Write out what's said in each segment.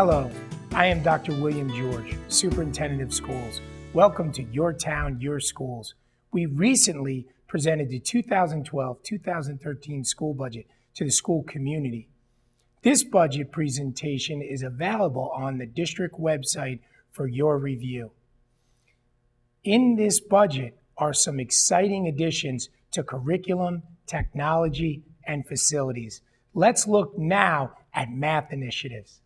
Hello, I am Dr. William George, Superintendent of Schools. Welcome to Your Town, Your Schools. We recently presented the 2012-2013 school budget to the school community. This budget presentation is available on the district website for your review. In this budget are some exciting additions to curriculum, technology, and facilities. Let's look now at math initiatives.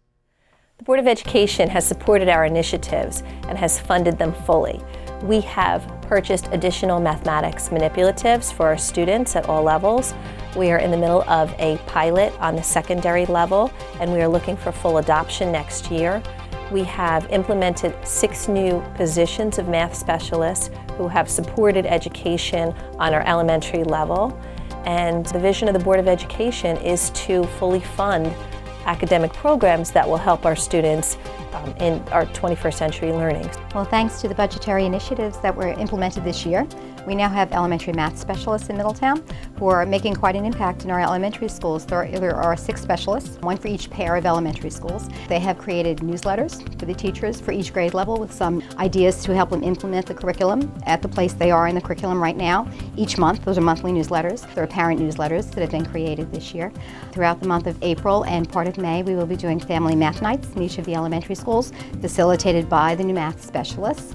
The Board of Education has supported our initiatives and has funded them fully. We have purchased additional mathematics manipulatives for our students at all levels. We are in the middle of a pilot on the secondary level, and we are looking for full adoption next year. We have implemented 6 new positions of math specialists who have supported education on our elementary level. And the vision of the Board of Education is to fully fund academic programs that will help our students in our 21st century learning. Well, thanks to the budgetary initiatives that were implemented this year, we now have elementary math specialists in Middletown who are making quite an impact in our elementary schools. There are 6 specialists, 1 for each pair of elementary schools. They have created newsletters for the teachers for each grade level with some ideas to help them implement the curriculum at the place they are in the curriculum right now. Each month, those are monthly newsletters. There are parent newsletters that have been created this year. Throughout the month of April and part of May, we will be doing family math nights in each of the elementary schools, facilitated by the new math specialists.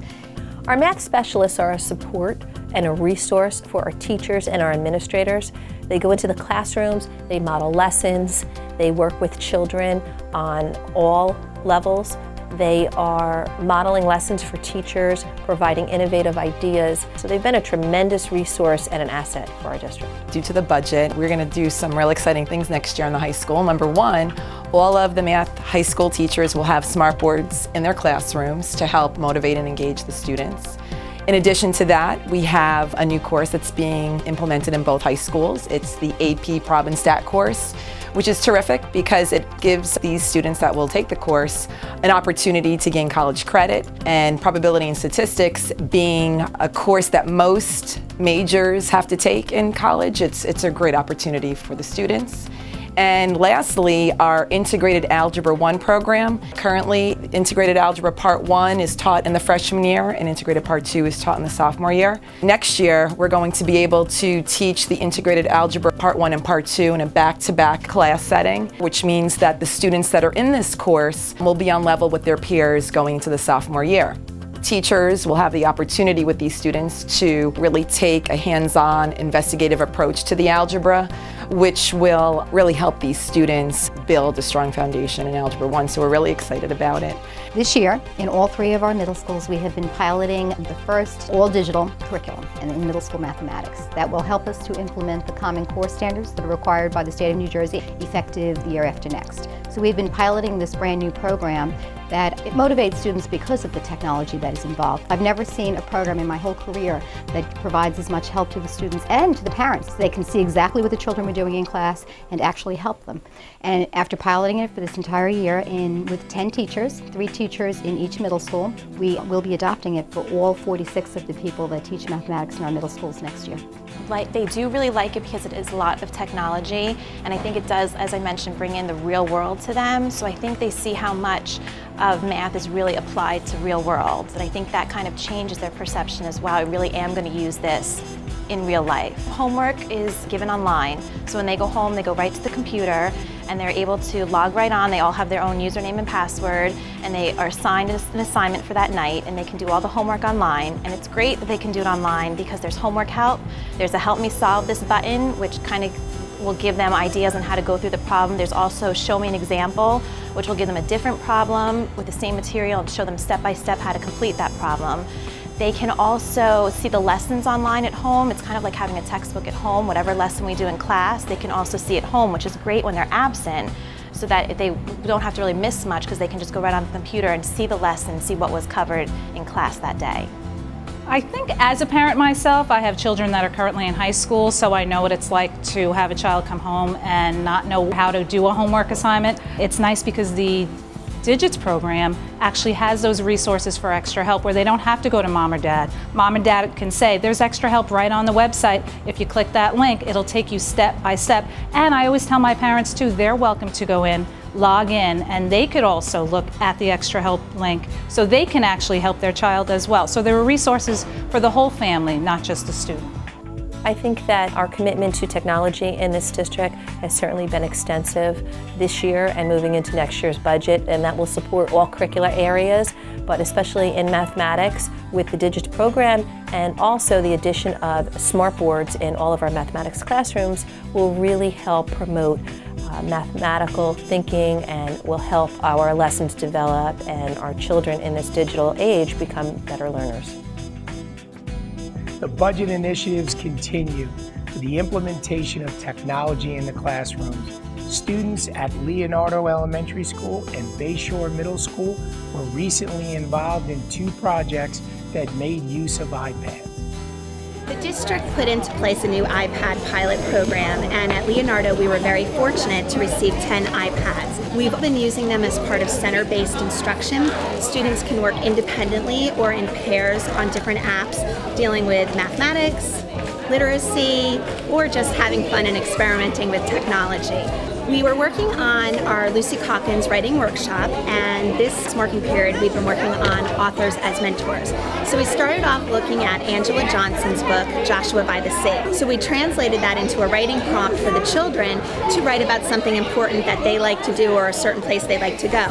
Our math specialists are a support and a resource for our teachers and our administrators. They go into the classrooms, they model lessons, they work with children on all levels. They are modeling lessons for teachers, providing innovative ideas. So they've been a tremendous resource and an asset for our district. Due to the budget, we're going to do some real exciting things next year in the high school. Number 1, all of the math high school teachers will have smart boards in their classrooms to help motivate and engage the students. In addition to that, we have a new course that's being implemented in both high schools. It's the AP Prob and Stat course, which is terrific because it gives these students that will take the course an opportunity to gain college credit, and probability and statistics being a course that most majors have to take in college. It's a great opportunity for the students. And lastly, our Integrated Algebra 1 program. Currently, Integrated Algebra Part 1 is taught in the freshman year and Integrated Part 2 is taught in the sophomore year. Next year, we're going to be able to teach the Integrated Algebra Part 1 and Part 2 in a back-to-back class setting, which means that the students that are in this course will be on level with their peers going into the sophomore year. Teachers will have the opportunity with these students to really take a hands-on investigative approach to the algebra, which will really help these students build a strong foundation in Algebra 1, so we're really excited about it. This year, in all 3 of our middle schools, we have been piloting the first all-digital curriculum in middle school mathematics that will help us to implement the Common Core standards that are required by the state of New Jersey effective the year after next. So we've been piloting this brand new program that it motivates students because of the technology that is involved. I've never seen a program in my whole career that provides as much help to the students and to the parents. They can see exactly what the children were doing in class and actually help them. And after piloting it for this entire year with 10 teachers, 3 teachers in each middle school, we will be adopting it for all 46 of the people that teach mathematics in our middle schools next year. They do really like it because it is a lot of technology, and I think it does, as I mentioned, bring in the real world to them. So I think they see how much of math is really applied to real world, and I think that kind of changes their perception as well. I really am going to use this in real life. Homework is given online, so when they go home, they go right to the computer and they're able to log right on. They all have their own username and password, and they are assigned an assignment for that night, and they can do all the homework online. And it's great that they can do it online because there's homework help. There's a Help Me Solve This button, which kind of will give them ideas on how to go through the problem. There's also Show Me an Example, which will give them a different problem with the same material and show them step by step how to complete that problem. They can also see the lessons online at home. It's kind of like having a textbook at home. Whatever lesson we do in class, they can also see at home, which is great when they're absent, so that they don't have to really miss much because they can just go right on the computer and see the lesson, see what was covered in class that day. I think as a parent myself, I have children that are currently in high school, so I know what it's like to have a child come home and not know how to do a homework assignment. It's nice because the Digits program actually has those resources for extra help where they don't have to go to mom or dad. Mom and dad can say, there's extra help right on the website. If you click that link, it'll take you step by step. And I always tell my parents too, they're welcome to go in, log in, and they could also look at the extra help link so they can actually help their child as well. So there are resources for the whole family, not just the student. I think that our commitment to technology in this district has certainly been extensive this year and moving into next year's budget, and that will support all curricular areas, but especially in mathematics with the Digit program, and also the addition of smart boards in all of our mathematics classrooms will really help promote mathematical thinking and will help our lessons develop and our children in this digital age become better learners. The budget initiatives continue for the implementation of technology in the classrooms. Students at Leonardo Elementary School and Bayshore Middle School were recently involved in 2 projects that made use of iPads. The district put into place a new iPad pilot program, and at Leonardo we were very fortunate to receive 10 iPads. We've been using them as part of center-based instruction. Students can work independently or in pairs on different apps dealing with mathematics, literacy, or just having fun and experimenting with technology. We were working on our Lucy Calkins writing workshop, and this marking period we've been working on authors as mentors. So we started off looking at Angela Johnson's book, Joshua by the Sea. So we translated that into a writing prompt for the children to write about something important that they like to do or a certain place they like to go.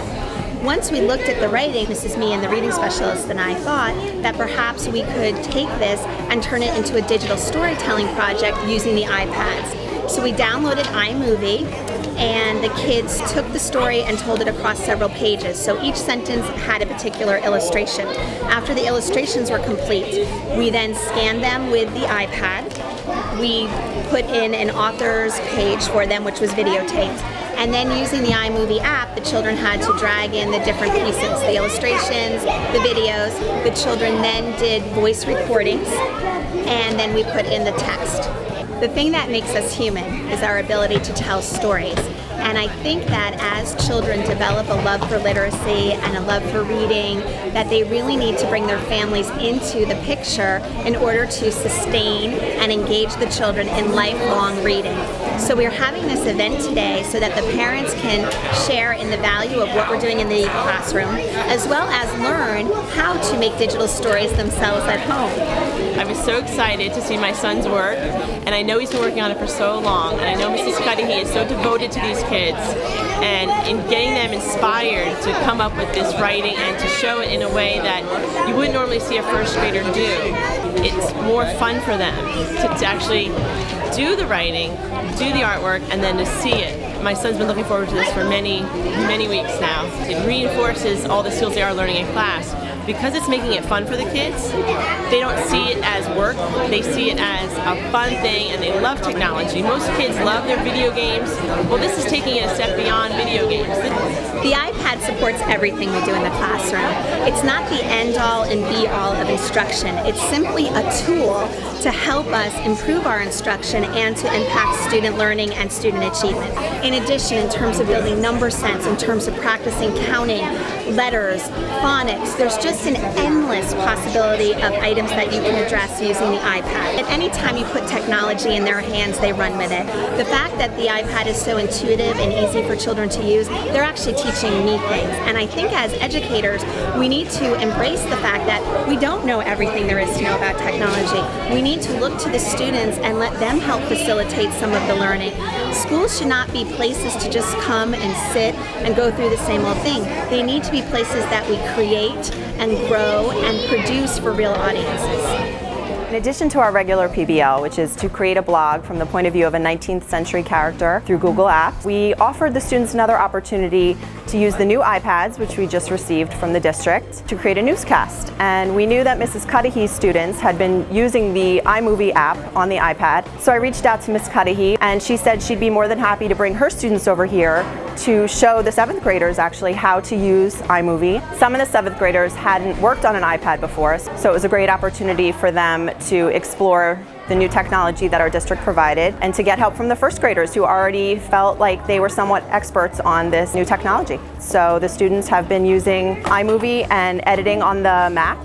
Once we looked at the writing, Mrs. Me and the reading specialist and I thought that perhaps we could take this and turn it into a digital storytelling project using the iPads. So we downloaded iMovie, and the kids took the story and told it across several pages. So each sentence had a particular illustration. After the illustrations were complete, we then scanned them with the iPad. We put in an author's page for them, which was videotaped. And then using the iMovie app, the children had to drag in the different pieces, the illustrations, the videos. The children then did voice recordings, and then we put in the text. The thing that makes us human is our ability to tell stories. And I think that as children develop a love for literacy and a love for reading, that they really need to bring their families into the picture in order to sustain and engage the children in lifelong reading. So we're having this event today so that the parents can share in the value of what we're doing in the classroom, as well as learn how to make digital stories themselves at home. I was so excited to see my son's work, and I know he's been working on it for so long, and I know Mrs. Cudahy is so devoted to these kids, and in getting them inspired to come up with this writing and to show it in a way that you wouldn't normally see a first grader do. It's more fun for them to actually do the writing, do the artwork, and then to see it. My son's been looking forward to this for many weeks now. It reinforces all the skills they are learning in class. Because it's making it fun for the kids, they don't see it as work, they see it as a fun thing, and they love technology. Most kids love their video games. Well, this is taking it a step beyond video games. The iPad supports everything we do in the classroom. It's not the end-all and be-all of instruction. It's simply a tool to help us improve our instruction and to impact student learning and student achievement. In addition, in terms of building number sense, in terms of practicing counting, letters, phonics, there's just an endless possibility of items that you can address using the iPad. At any time you put technology in their hands, they run with it. The fact that the iPad is so intuitive and easy for children to use, they're actually teaching me things. And I think as educators, we need to embrace the fact that we don't know everything there is to know about technology. We need to look to the students and let them help facilitate some of the learning. Schools should not be places to just come and sit and go through the same old thing. They need to be places that we create and grow and produce for real audiences. In addition to our regular PBL, which is to create a blog from the point of view of a 19th century character through Google Apps, we offered the students another opportunity to use the new iPads, which we just received from the district, to create a newscast. And we knew that Mrs. Cudahy's students had been using the iMovie app on the iPad. So I reached out to Ms. Cudahy, and she said she'd be more than happy to bring her students over here to show the 7th graders actually how to use iMovie. Some of the 7th graders hadn't worked on an iPad before, so it was a great opportunity for them to explore the new technology that our district provided and to get help from the 1st graders who already felt like they were somewhat experts on this new technology. So the students have been using iMovie and editing on the Mac,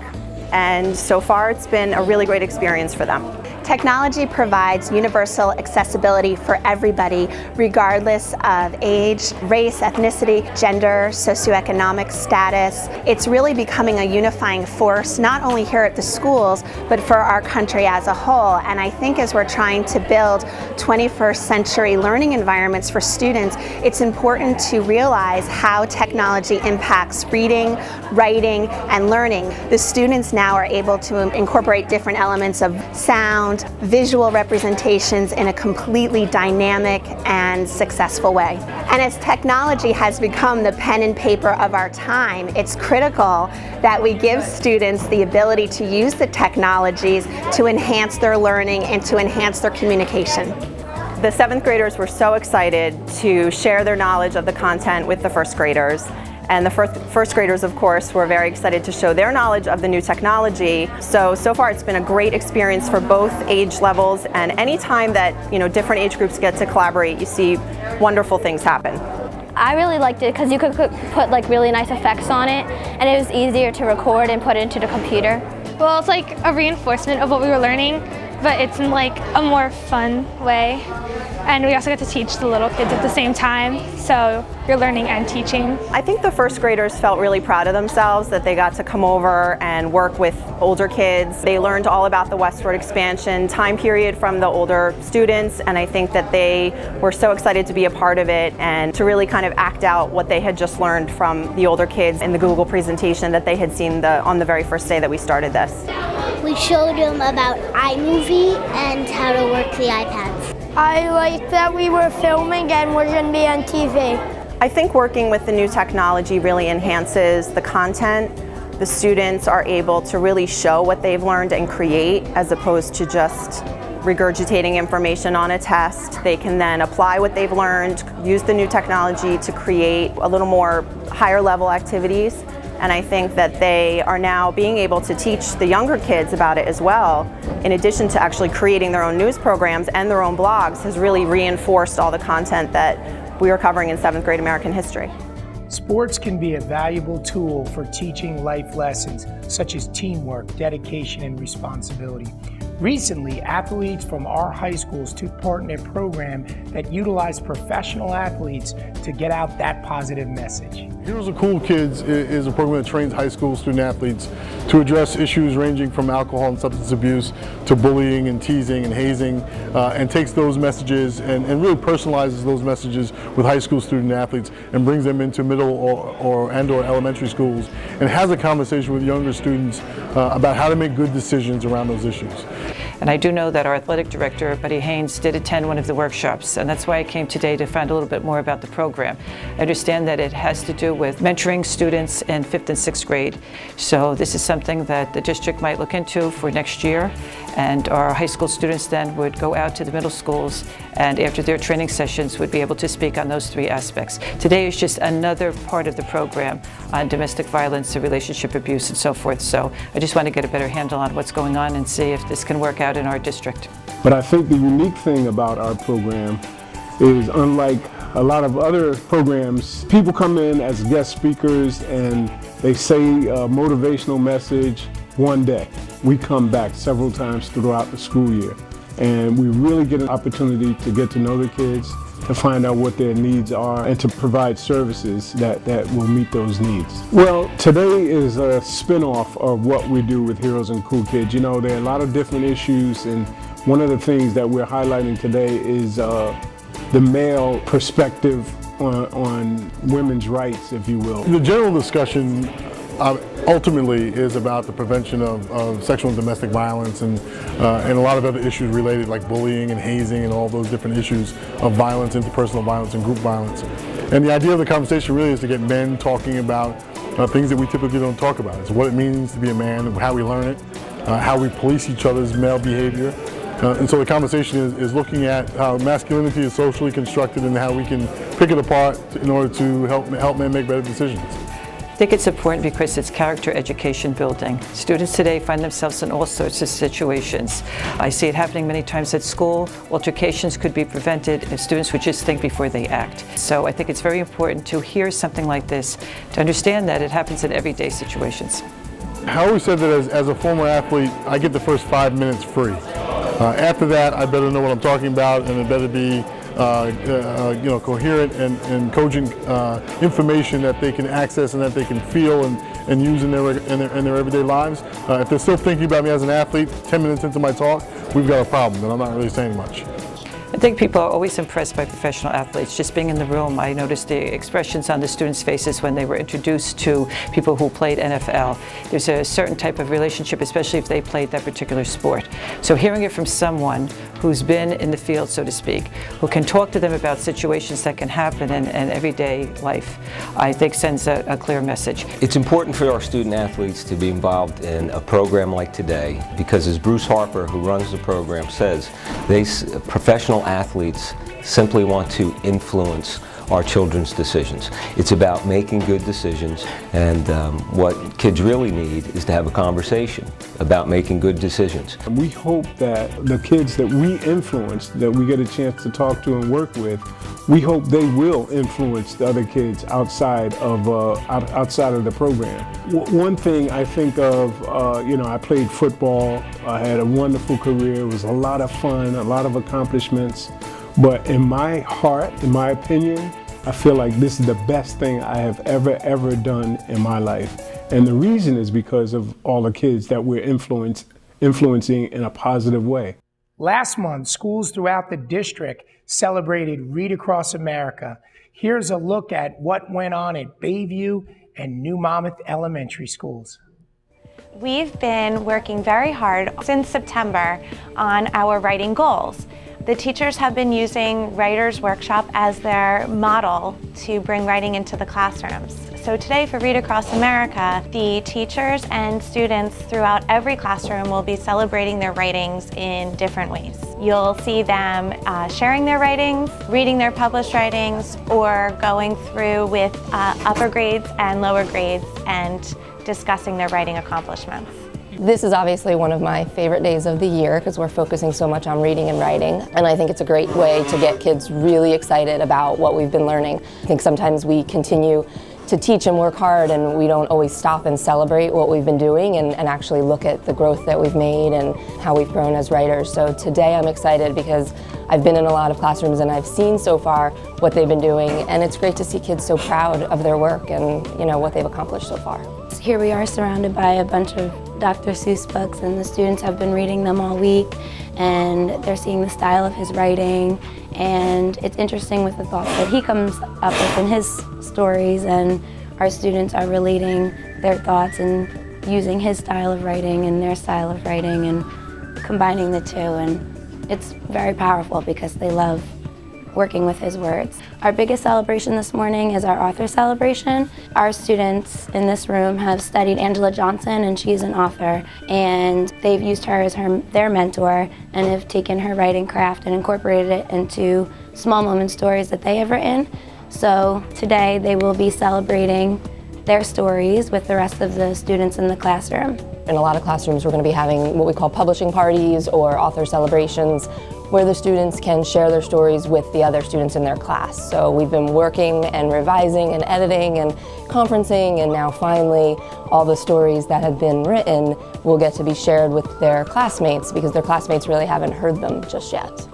and so far it's been a really great experience for them. Technology provides universal accessibility for everybody, regardless of age, race, ethnicity, gender, socioeconomic status. It's really becoming a unifying force, not only here at the schools, but for our country as a whole. And I think as we're trying to build 21st century learning environments for students, it's important to realize how technology impacts reading, writing, and learning. The students now are able to incorporate different elements of sound, visual representations in a completely dynamic and successful way. And as technology has become the pen and paper of our time, it's critical that we give students the ability to use the technologies to enhance their learning and to enhance their communication. The 7th graders were so excited to share their knowledge of the content with the 1st graders. And the first graders, of course, were very excited to show their knowledge of the new technology. So far it's been a great experience for both age levels, and any time that different age groups get to collaborate, you see wonderful things happen. I really liked it because you could put like really nice effects on it, and it was easier to record and put it into the computer. Well, it's like a reinforcement of what we were learning, but it's in like a more fun way. And we also get to teach the little kids at the same time, so you're learning and teaching. I think the 1st graders felt really proud of themselves that they got to come over and work with older kids. They learned all about the westward expansion time period from the older students, and I think that they were so excited to be a part of it and to really kind of act out what they had just learned from the older kids in the Google presentation that they had seen on the very first day that we started this. We showed them about iMovie and how to work the iPads. I like that we were filming and we're going to be on TV. I think working with the new technology really enhances the content. The students are able to really show what they've learned and create, as opposed to just regurgitating information on a test. They can then apply what they've learned, use the new technology to create a little more higher level activities. And I think that they are now being able to teach the younger kids about it as well, in addition to actually creating their own news programs and their own blogs, has really reinforced all the content that we are covering in 7th grade American history. Sports can be a valuable tool for teaching life lessons such as teamwork, dedication, and responsibility. Recently, athletes from our high schools took part in a program that utilized professional athletes to get out that positive message. Heroes of Cool Kids is a program that trains high school student athletes to address issues ranging from alcohol and substance abuse to bullying and teasing and hazing, and takes those messages and really personalizes those messages with high school student athletes and brings them into middle or elementary schools and has a conversation with younger students about how to make good decisions around those issues. And I do know that our athletic director, Buddy Haynes, did attend one of the workshops, and that's why I came today to find a little bit more about the program. I understand that it has to do with mentoring students in 5th and 6th grade. So this is something that the district might look into for next year, and our high school students then would go out to the middle schools and after their training sessions would be able to speak on those 3 aspects. Today is just another part of the program on domestic violence and relationship abuse and so forth. So I just want to get a better handle on what's going on and see if this can work out in our district. But I think the unique thing about our program is, unlike a lot of other programs, people come in as guest speakers and they say a motivational message one day. We come back several times throughout the school year, and we really get an opportunity to get to know the kids, to find out what their needs are, and to provide services that will meet those needs. Well, today is a spin-off of what we do with Heroes and Cool Kids. You know, there are a lot of different issues, and one of the things that we're highlighting today is the male perspective on women's rights, if you will. The general discussion ultimately is about the prevention of sexual and domestic violence and a lot of other issues related, like bullying and hazing and all those different issues of violence, interpersonal violence and group violence. And the idea of the conversation really is to get men talking about things that we typically don't talk about. It's what it means to be a man, how we learn it, how we police each other's male behavior. And so the conversation is looking at how masculinity is socially constructed and how we can pick it apart in order to help men make better decisions. I think it's important because it's character education building. Students today find themselves in all sorts of situations. I see it happening many times at school. Altercations could be prevented if students would just think before they act. So I think it's very important to hear something like this, to understand that it happens in everyday situations. I always said that as a former athlete, I get the first 5 minutes free. After that, I better know what I'm talking about, and it better be coherent and cogent information that they can access and that they can feel and use in their everyday lives. If they're still thinking about me as an athlete 10 minutes into my talk, we've got a problem, and I'm not really saying much. I think people are always impressed by professional athletes. Just being in the room, I noticed the expressions on the students' faces when they were introduced to people who played NFL. There's a certain type of relationship, especially if they played that particular sport. So hearing it from someone who's been in the field, so to speak, who can talk to them about situations that can happen in everyday life, I think sends a clear message. It's important for our student athletes to be involved in a program like today because, as Bruce Harper, who runs the program, says, professional athletes simply want to influence our children's decisions. It's about making good decisions, and what kids really need is to have a conversation about making good decisions. We hope that the kids that we influence, that we get a chance to talk to and work with, we hope they will influence the other kids outside of the program. One thing I think of, I played football, I had a wonderful career, it was a lot of fun, a lot of accomplishments, but in my heart, in my opinion, I feel like this is the best thing I have ever done in my life. And the reason is because of all the kids that we're influencing in a positive way. Last month, schools throughout the district celebrated Read Across America. Here's a look at what went on at Bayview and New Monmouth Elementary Schools. We've been working very hard since September on our writing goals. The teachers have been using Writers' Workshop as their model to bring writing into the classrooms. So today for Read Across America, the teachers and students throughout every classroom will be celebrating their writings in different ways. You'll see them sharing their writings, reading their published writings, or going through with upper grades and lower grades and discussing their writing accomplishments. This is obviously one of my favorite days of the year because we're focusing so much on reading and writing, and I think it's a great way to get kids really excited about what we've been learning. I think sometimes we continue to teach and work hard and we don't always stop and celebrate what we've been doing and actually look at the growth that we've made and how we've grown as writers. So today I'm excited because I've been in a lot of classrooms and I've seen so far what they've been doing, and it's great to see kids so proud of their work and what they've accomplished so far. Here we are surrounded by a bunch of Dr. Seuss books, and the students have been reading them all week, and they're seeing the style of his writing, and it's interesting with the thoughts that he comes up with in his stories, and our students are relating their thoughts and using his style of writing and their style of writing and combining the two, and it's very powerful because they love working with his words. Our biggest celebration this morning is our author celebration. Our students in this room have studied Angela Johnson, and she's an author, and they've used her as their mentor and have taken her writing craft and incorporated it into small moment stories that they have written. So today they will be celebrating their stories with the rest of the students in the classroom. In a lot of classrooms we're going to be having what we call publishing parties or author celebrations, where the students can share their stories with the other students in their class. So we've been working and revising and editing and conferencing, and now finally all the stories that have been written will get to be shared with their classmates because their classmates really haven't heard them just yet.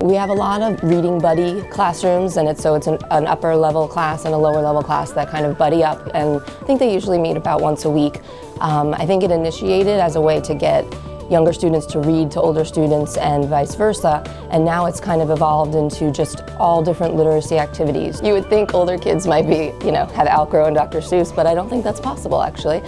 We have a lot of reading buddy classrooms, and it's an upper level class and a lower level class that kind of buddy up, and I think they usually meet about once a week. I think it initiated as a way to get younger students to read to older students and vice versa, and now it's kind of evolved into just all different literacy activities. You would think older kids might be, have outgrown Dr. Seuss, but I don't think that's possible actually.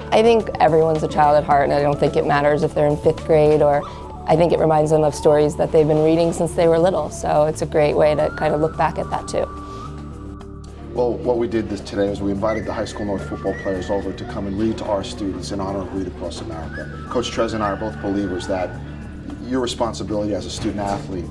I think everyone's a child at heart, and I don't think it matters if they're in 5th grade, or I think it reminds them of stories that they've been reading since they were little, so it's a great way to kind of look back at that too. Well, what we did today was we invited the high school North football players over to come and read to our students in honor of Read Across America. Coach Trez and I are both believers that your responsibility as a student athlete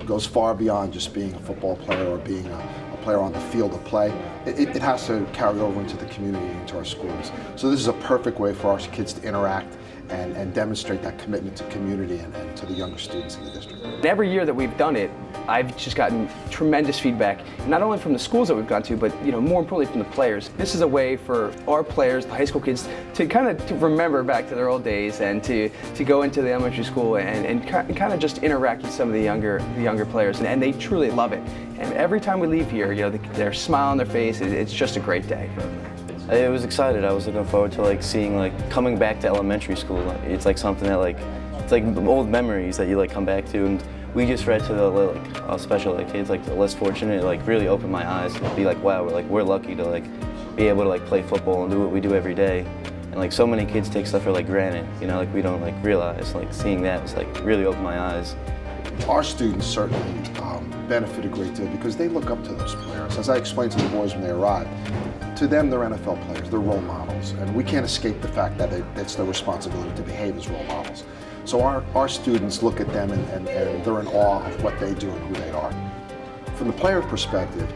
goes far beyond just being a football player or being a player on the field of play. It has to carry over into the community, into our schools. So this is a perfect way for our kids to interact and demonstrate that commitment to community and to the younger students in the district. And every year that we've done it, I've just gotten tremendous feedback, not only from the schools that we've gone to, but more importantly from the players. This is a way for our players, the high school kids, to kind of remember back to their old days and to go into the elementary school and kind of just interact with some of the younger players, and they truly love it. And every time we leave here, their smile on their face, it's just a great day for them. I was excited. I was looking forward to seeing coming back to elementary school. It's something that it's old memories that you come back to, and we just read to the special kids, the less fortunate. It really opened my eyes to be wow, we're lucky to be able to play football and do what we do every day. And so many kids take stuff for granted, we don't realize. Seeing that was really opened my eyes. Our students certainly benefit a great deal because they look up to those players. As I explained to the boys when they arrived, to them they're NFL players, they're role models, and we can't escape the fact that it's their responsibility to behave as role models. So our students look at them and they're in awe of what they do and who they are. From the player perspective,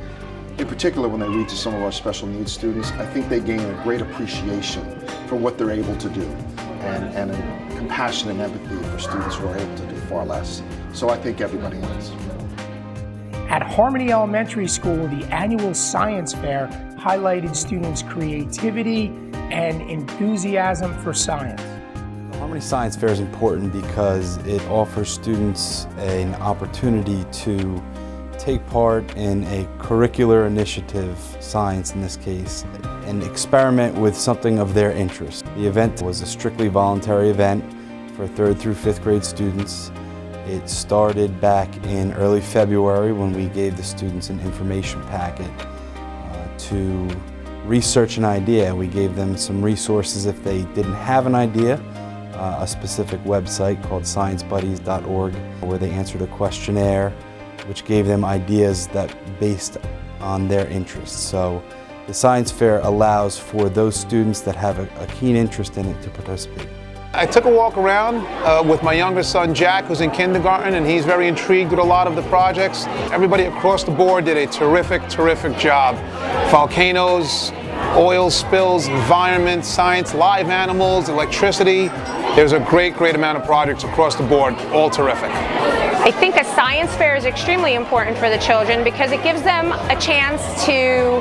in particular when they read to some of our special needs students, I think they gain a great appreciation for what they're able to do and a compassion and empathy for students who are able to do far less. So I think everybody wins. At Harmony Elementary School, the annual science fair highlighted students' creativity and enthusiasm for science. The Harmony Science Fair is important because it offers students an opportunity to take part in a curricular initiative, science in this case, and experiment with something of their interest. The event was a strictly voluntary event for 3rd through 5th grade students. It started back in early February when we gave the students an information packet to research an idea. We gave them some resources if they didn't have an idea, a specific website called sciencebuddies.org where they answered a questionnaire which gave them ideas that based on their interests. So the science fair allows for those students that have a keen interest in it to participate. I took a walk around with my younger son Jack, who's in kindergarten, and he's very intrigued with a lot of the projects. Everybody across the board did a terrific job. Volcanoes, oil spills, environment, science, live animals, electricity. There's a great amount of projects across the board, all terrific. I think a science fair is extremely important for the children because it gives them a chance to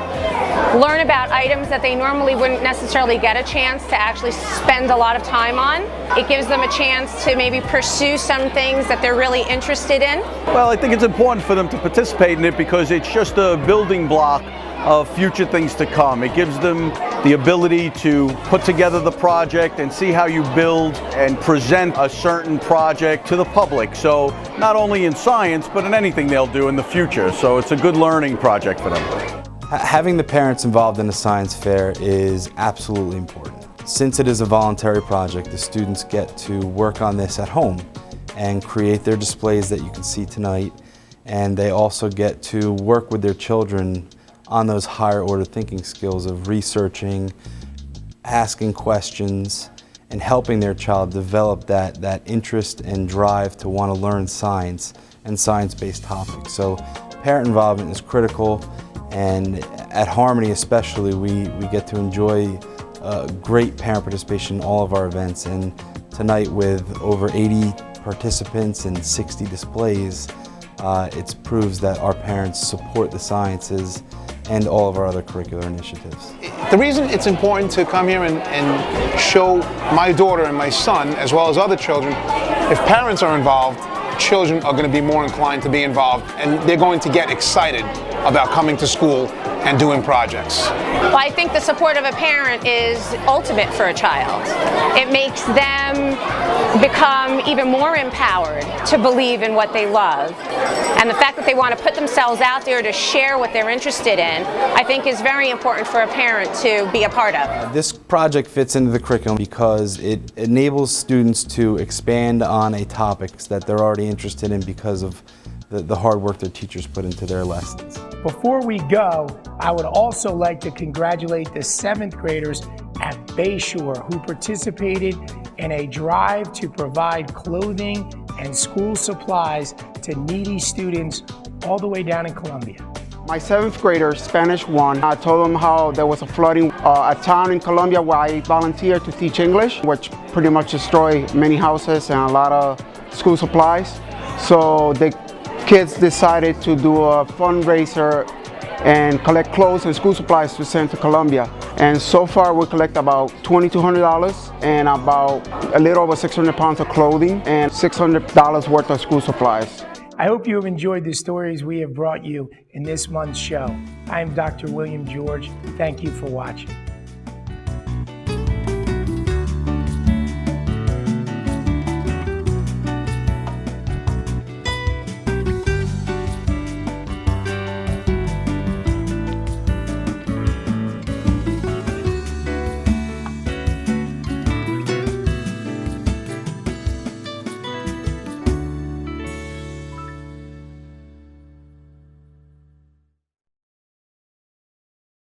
learn about items that they normally wouldn't necessarily get a chance to actually spend a lot of time on. It gives them a chance to maybe pursue some things that they're really interested in. Well, I think it's important for them to participate in it because it's just a building block of future things to come. It gives them the ability to put together the project and see how you build and present a certain project to the public. So not only in science, but in anything they'll do in the future. So it's a good learning project for them. Having the parents involved in a science fair is absolutely important. Since it is a voluntary project, the students get to work on this at home and create their displays that you can see tonight. And they also get to work with their children on those higher order thinking skills of researching, asking questions, and helping their child develop that interest and drive to want to learn science and science-based topics. So parent involvement is critical, and at Harmony especially, we get to enjoy great parent participation in all of our events. And tonight with over 80 participants and 60 displays, it proves that our parents support the sciences and all of our other curricular initiatives. The reason it's important to come here and show my daughter and my son, as well as other children, if parents are involved, children are going to be more inclined to be involved, and they're going to get excited about coming to school and doing projects. Well, I think the support of a parent is ultimate for a child. It makes them become even more empowered to believe in what they love. And the fact that they want to put themselves out there to share what they're interested in, I think is very important for a parent to be a part of. This project fits into the curriculum because it enables students to expand on a topic that they're already interested in because of the hard work their teachers put into their lessons. Before we go, I would also like to congratulate the 7th graders at Bayshore who participated in a drive to provide clothing and school supplies to needy students all the way down in Columbia. My 7th grader, Spanish 1, I told them how there was a flooding, a town in Colombia where I volunteered to teach English, which pretty much destroyed many houses and a lot of school supplies. So the kids decided to do a fundraiser and collect clothes and school supplies to send to Colombia. And so far we collect about $2,200 and about a little over 600 pounds of clothing and $600 worth of school supplies. I hope you have enjoyed the stories we have brought you in this month's show. I am Dr. William George. Thank you for watching.